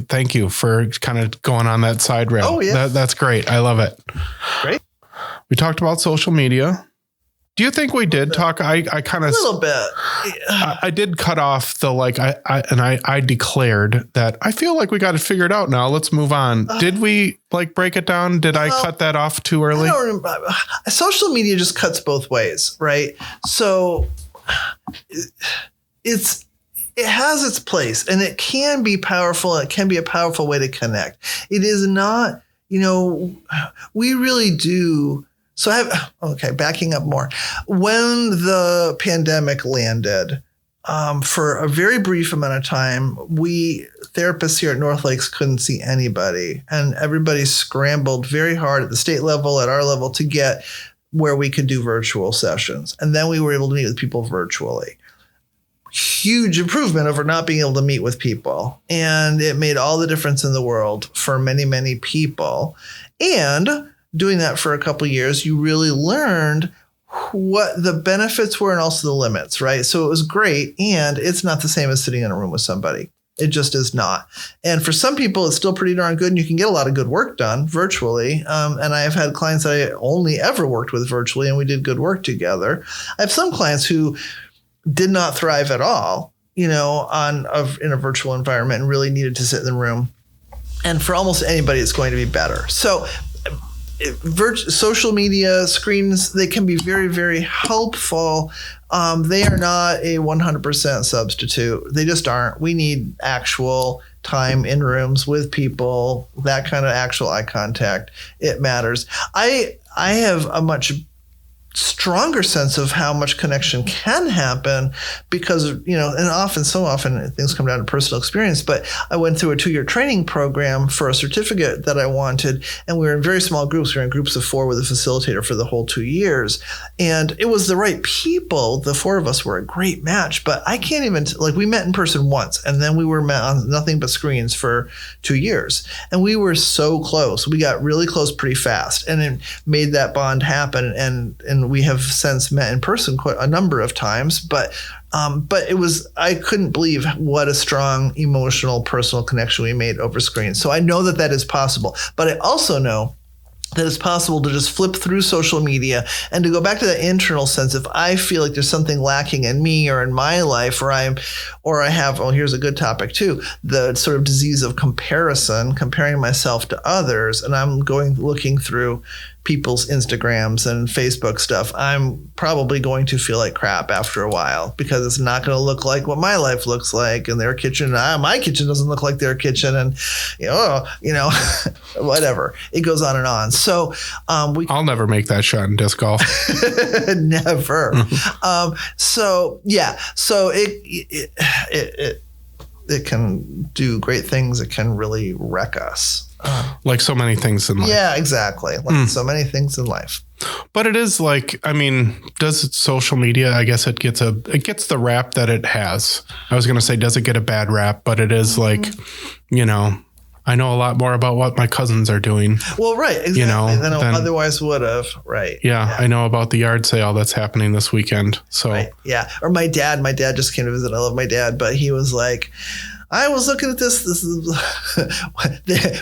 Thank you for kind of going on that side rail. Oh yeah, that's great. I love it. Great. We talked about social media. Do you think we did talk? I kind of a little bit. I did cut off the I declared that I feel like we got it figured out now. Let's move on. Did we break it down? Did I cut that off too early? I don't remember. Social media just cuts both ways, right? So it has its place and it can be powerful. It can be a powerful way to connect. It is not, we really do. So backing up more. When the pandemic landed, for a very brief amount of time, we therapists here at NorthLakes couldn't see anybody, and everybody scrambled very hard at the state level, at our level, to get where we could do virtual sessions. And then we were able to meet with people virtually. Huge improvement over not being able to meet with people. And it made all the difference in the world for many, many people. And doing that for a couple of years, you really learned what the benefits were and also the limits, right? So it was great. And it's not the same as sitting in a room with somebody. It just is not. And for some people, it's still pretty darn good. And you can get a lot of good work done virtually. And I have had clients that I only ever worked with virtually, and we did good work together. I have some clients who did not thrive at all, in a virtual environment and really needed to sit in the room. And for almost anybody, it's going to be better. So social media screens, they can be very, very helpful. They are not a 100% substitute. They just aren't. We need actual time in rooms with people, that kind of actual eye contact. It matters. I have a much stronger sense of how much connection can happen because, and so often things come down to personal experience, but I went through a 2-year training program for a certificate that I wanted, and we were in very small groups. We were in groups of 4 with a facilitator for the whole 2 years, and it was the right people. The 4 of us were a great match, but I can't even, we met in person once, and then we were met on nothing but screens for 2 years, and we were so close. We got really close pretty fast, and it made that bond happen, and we have since met in person quite a number of times, but I couldn't believe what a strong emotional personal connection we made over screen. So I know that is possible, but I also know that it's possible to just flip through social media and to go back to that internal sense. If I feel like there's something lacking in me or in my life, or I have, here's a good topic too, the sort of disease of comparison, comparing myself to others, and I'm looking through people's Instagrams and Facebook stuff, I'm probably going to feel like crap after a while, because it's not going to look like what my life looks like, and their kitchen, my kitchen doesn't look like their kitchen, and whatever. It goes on and on. So I'll never make that shot in disc golf. Never. So it can do great things. It can really wreck us. Like so many things in life. Yeah, exactly. Like so many things in life. But it is like, does social media, I guess it gets the rap that it has. I was going to say, does it get a bad rap? But it is like, I know a lot more about what my cousins are doing. Well, right. Exactly. Than otherwise would have. Right. Yeah, I know about the yard sale that's happening this weekend. So, right. Yeah. Or my dad just came to visit. I love my dad, but he was like, I was looking at this is,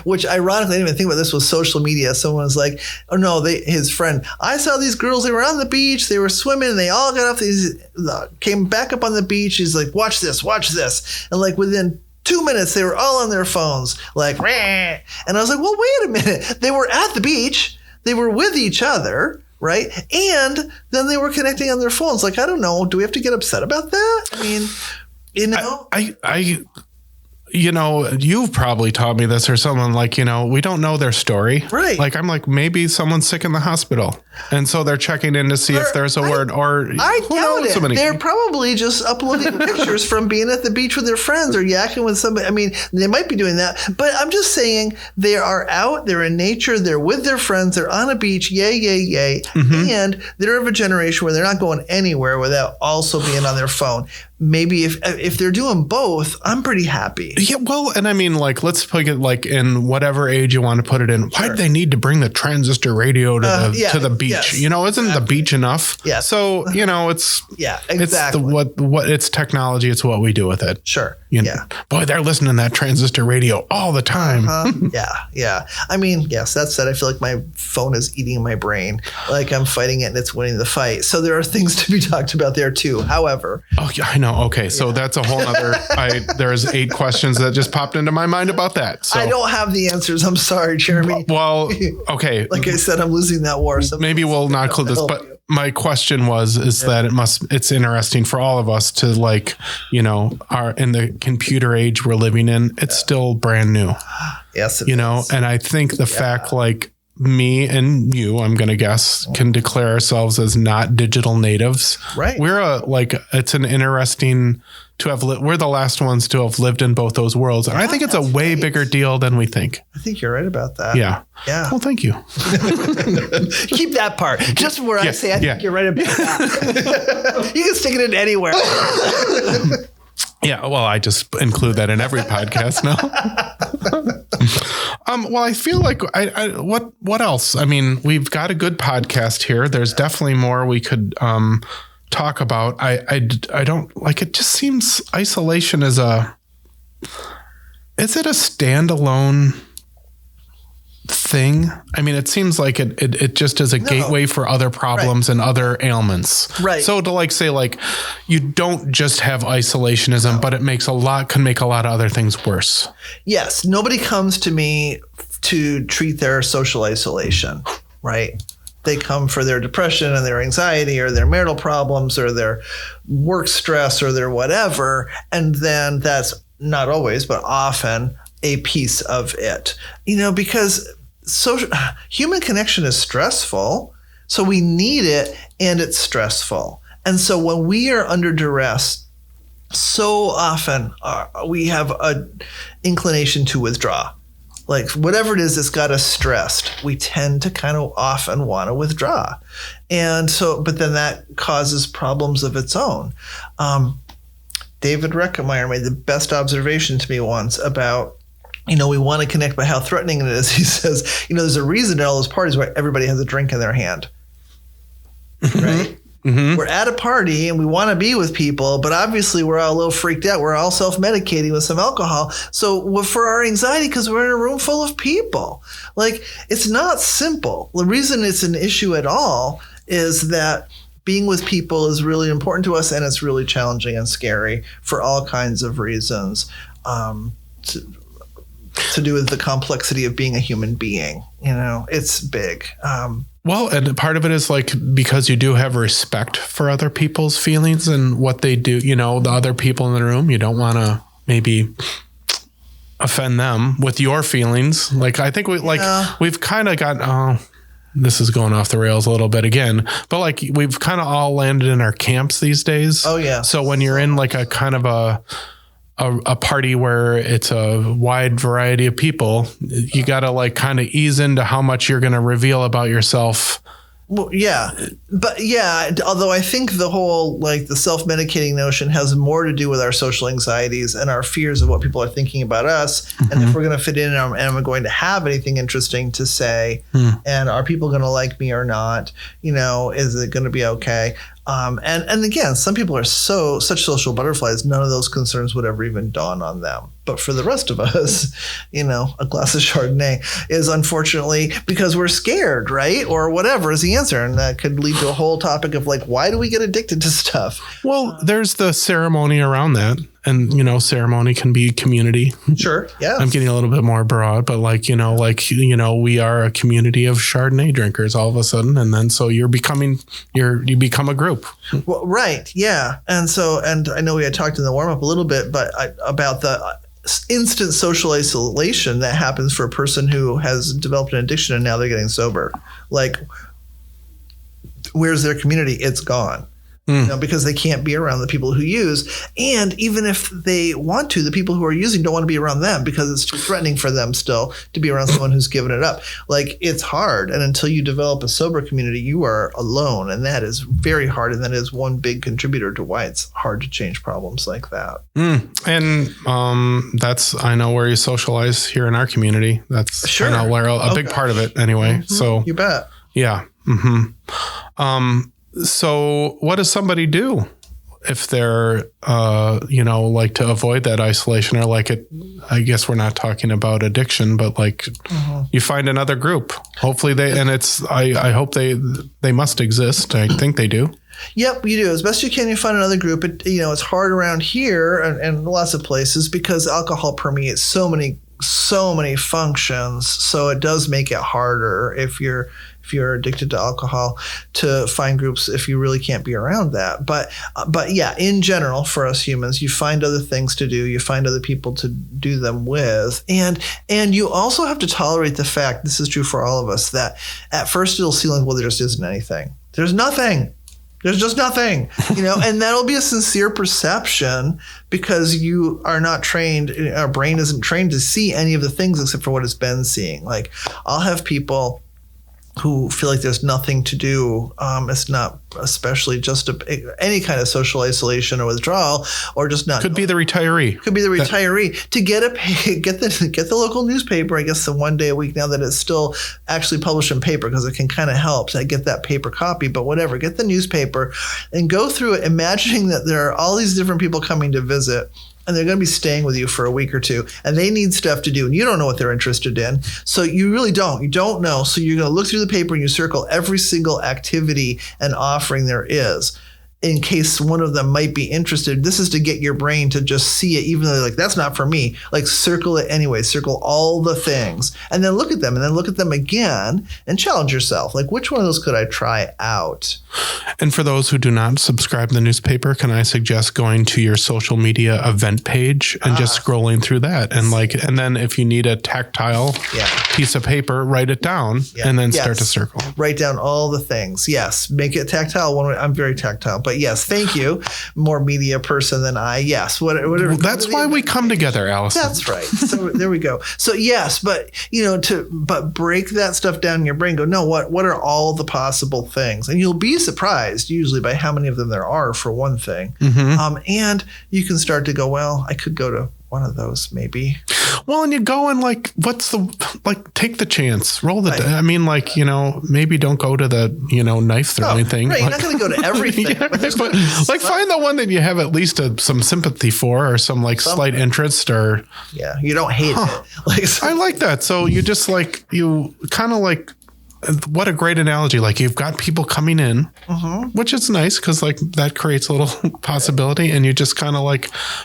which ironically, I didn't even think about this was social media. Someone was like, oh no, his friend, I saw these girls, they were on the beach, they were swimming, and they all got off came back up on the beach. He's like, watch this. And like within 2 minutes, they were all on their phones, like, rah. And I was like, well, wait a minute. They were at the beach. They were with each other, right? And then they were connecting on their phones. Like, I don't know. Do we have to get upset about that? I mean, you've probably taught me this, or someone like, we don't know their story. Right. Like, I'm like, maybe someone's sick in the hospital, and so they're checking in to see if there's a word, or I doubt it. They're probably just uploading pictures from being at the beach with their friends or yakking with somebody. I mean, they might be doing that, but I'm just saying they are out, they're in nature, they're with their friends, they're on a beach, yay. Mm-hmm. And they're of a generation where they're not going anywhere without also being on their phone. Maybe if they're doing both, I'm pretty happy. Yeah, well, and I mean, like, let's put it like in whatever age you want to put it in. Why do they need to bring the transistor radio to the beach? Yes, isn't exactly. The beach enough? Yeah. So it's exactly. It's it's technology. It's what we do with it. Sure. Boy, they're listening to that transistor radio all the time. Yeah. I mean, yes, that said, I feel like my phone is eating my brain. Like I'm fighting it and it's winning the fight. So there are things to be talked about there too. However. Oh, yeah, I know. Okay. So that's a whole other, there's 8 questions that just popped into my mind about that. So I don't have the answers. I'm sorry, Jeremy. Well, okay. Like I said, I'm losing that war. So maybe we'll not include this, but my question is that it's interesting for all of us to like, are in the computer age we're living in. It's still brand new. Yes. It is. And I think the fact like me and you, I'm going to guess, can declare ourselves as not digital natives. Right. It's an interesting to have we're the last ones to have lived in both those worlds. And I think it's a way bigger deal than we think. I think you're right about that. Yeah. Well, thank you. Keep that part. Just where I say I think you're right about that. You can stick it in anywhere. Yeah, well, I just include that in every podcast now. Well, I feel like what else? I mean, we've got a good podcast here. There's definitely more we could talk about. I don't like it. Just seems isolation is it a standalone thing? I mean, it seems like it just is a gateway for other problems and other ailments. Right. So to like say like you don't just have isolationism, but it can make a lot of other things worse. Yes. Nobody comes to me to treat their social isolation, right? They come for their depression and their anxiety or their marital problems or their work stress or their whatever. And then that's not always, but often a piece of it, because human connection is stressful. So we need it and it's stressful. And so when we are under duress, so often we have an inclination to withdraw. Like whatever it is that's got us stressed, we tend to kind of often want to withdraw. And so, but then that causes problems of its own. David Reckemeyer made the best observation to me once about, we want to connect by how threatening it is. He says, there's a reason at all those parties where everybody has a drink in their hand, right? We're at a party and we want to be with people, but obviously we're all a little freaked out. We're all self-medicating with some alcohol. So for our anxiety, because we're in a room full of people, like it's not simple. The reason it's an issue at all is that being with people is really important to us, and it's really challenging and scary for all kinds of reasons. To do with the complexity of being a human being, it's big. Well, and part of it is like, because you do have respect for other people's feelings and what they do, the other people in the room, you don't want to maybe offend them with your feelings. Like, I think we've kind of got, this is going off the rails a little bit again, but like we've kind of all landed in our camps these days. Oh yeah. So when you're in like a kind of a party where it's a wide variety of people, you got to like kind of ease into how much you're going to reveal about yourself. Well, yeah, but although I think the whole like the self-medicating notion has more to do with our social anxieties and our fears of what people are thinking about us, and if we're going to fit in and I'm going to have anything interesting to say, and are people going to like me or not? Is it going to be okay? And again, some people are such social butterflies, none of those concerns would ever even dawn on them. But for the rest of us, a glass of Chardonnay is unfortunately because we're scared, right? Or whatever is the answer. And that could lead to a whole topic of like, why do we get addicted to stuff? Well, there's the ceremony around that. And, ceremony can be community. Sure. Yeah. I'm getting a little bit more broad, but we are a community of Chardonnay drinkers all of a sudden. And then so you become a group. Well, right. Yeah. And I know we had talked in the warm up a little bit, but about the instant social isolation that happens for a person who has developed an addiction and now they're getting sober. Like, where's their community? It's gone. Because they can't be around the people who use. And even if they want to, the people who are using don't want to be around them because it's too threatening for them still to be around someone who's given it up. Like, it's hard. And until you develop a sober community, you are alone. And that is very hard. And that is one big contributor to why it's hard to change problems like that. And that's, I know where you socialize here in our community. That's sure. I know where a big part of it anyway. So you bet. Yeah. So what does somebody do if they're, like to avoid that isolation or like it? I guess we're not talking about addiction, but like you find another group. Hopefully I hope they must exist. I think they do. Yep, you do. As best you can, you find another group. It's hard around here and lots of places because alcohol permeates so many functions. So it does make it harder if you're addicted to alcohol to find groups if you really can't be around that. But yeah, in general, for us humans, you find other things to do. You find other people to do them with. And you also have to tolerate the fact, this is true for all of us, that at first it'll seem like, well, there just isn't anything. There's nothing. There's just nothing, and that'll be a sincere perception because you are not trained, our brain isn't trained to see any of the things except for what it's been seeing. Like, I'll have people who feel like there's nothing to do. It's not especially just any kind of social isolation or withdrawal, or just not. Could be the retiree. To get the local newspaper. I guess the one day a week now that it's still actually published in paper because it can kind of help. I get that paper copy, but whatever. Get the newspaper and go through it, imagining that there are all these different people coming to visit. And they're going to be staying with you for a week or two, and they need stuff to do, and you don't know what they're interested in. So you really don't. You don't know. So you're going to look through the paper and you circle every single activity and offering there is, in case one of them might be interested. This is to get your brain to just see it, even though they're like, that's not for me. Like, circle it anyway. Circle all the things, and then look at them, and then look at them again, and challenge yourself. Like, which one of those could I try out? And for those who do not subscribe to the newspaper, can I suggest going to your social media event page and just scrolling through that? And then if you need a tactile piece of paper, write it down and then start to circle. Write down all the things. Yes. Make it tactile. I'm very tactile, but yes, thank you. More media person than I. Yes. Whatever. That's why we come together, Allison. That's right. So there we go. So yes, but but break that stuff down in your brain. Go, no, what are all the possible things? And you'll be surprised usually by how many of them there are, for one thing. And you can start to go, well, I could go to one of those maybe. Well, and you go and take the chance, roll the, I mean, maybe don't go to the, knife throwing thing. Right. You're not going to go to everything. Yeah, but find the one that you have at least some sympathy for, or some slight interest, or. Yeah. You don't hate it. I like that. So you just you kind of what a great analogy. You've got people coming in, which is nice because that creates a little possibility, and you just kind of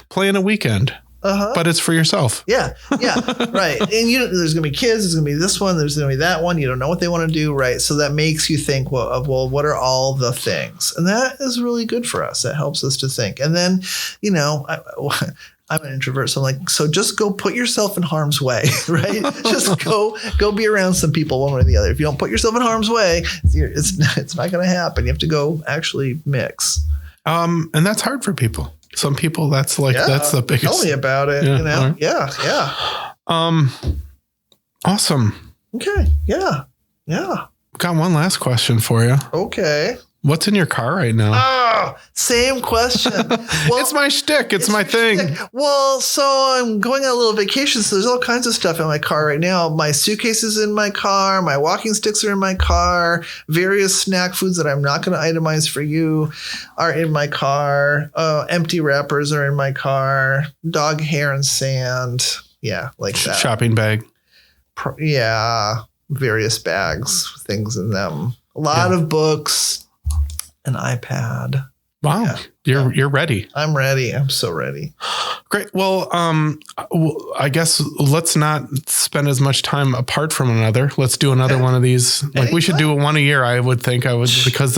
playing a weekend. But it's for yourself. Yeah. Right. And there's going to be kids, there's going to be this one, there's going to be that one. You don't know what they want to do. Right. So that makes you think, well, what are all the things? And that is really good for us. That helps us to think. And then, I'm an introvert. So I'm so just go put yourself in harm's way, right? Just go be around some people one way or the other. If you don't put yourself in harm's way, it's not going to happen. You have to go actually mix. And that's hard for people. Some people, that's that's the biggest. Tell me about it. Yeah, right. Yeah. Awesome. Okay. Yeah. Got one last question for you. Okay. What's in your car right now? Oh, same question. Well, it's my shtick. It's my thing. Well, so I'm going on a little vacation, so there's all kinds of stuff in my car right now. My suitcase is in my car. My walking sticks are in my car. Various snack foods that I'm not going to itemize for you are in my car. Empty wrappers are in my car. Dog hair and sand. Yeah, like that. Shopping bag. Yeah, various bags, things in them. A lot of books. An iPad. Wow. Yeah. You're ready. I'm ready. I'm so ready. Great. Well, I guess let's not spend as much time apart from one another. Let's do another one of these. We should do one a year. I would think because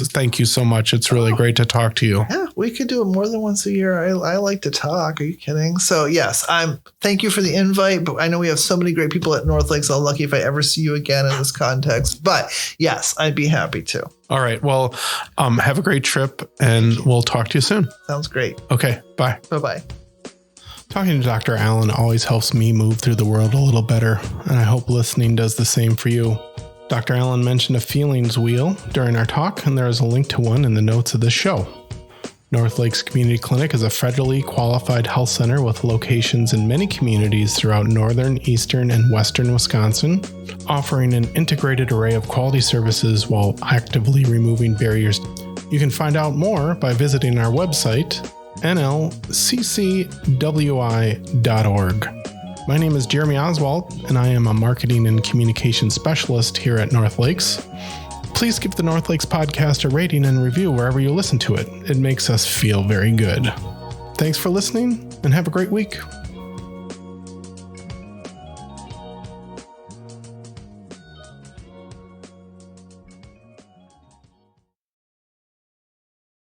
thank you so much. It's really great to talk to you. Yeah, we could do it more than once a year. I like to talk. Are you kidding? So yes, thank you for the invite, but I know we have so many great people at NorthLakes. I'm lucky if I ever see you again in this context, but yes, I'd be happy to. All right. Well, have a great trip, and we'll talk to you soon. Sounds great. Okay. Bye. Bye-bye. Talking to Dr. Allen always helps me move through the world a little better, and I hope listening does the same for you. Dr. Allen mentioned a feelings wheel during our talk, and there is a link to one in the notes of this show. NorthLakes Community Clinic is a federally qualified health center with locations in many communities throughout northern, eastern, and western Wisconsin, offering an integrated array of quality services while actively removing barriers. You can find out more by visiting our website, nlccwi.org. My name is Jeremy Oswald, and I am a marketing and communication specialist here at NorthLakes. Please give the NorthLakes podcast a rating and review wherever you listen to it. It makes us feel very good. Thanks for listening, and have a great week.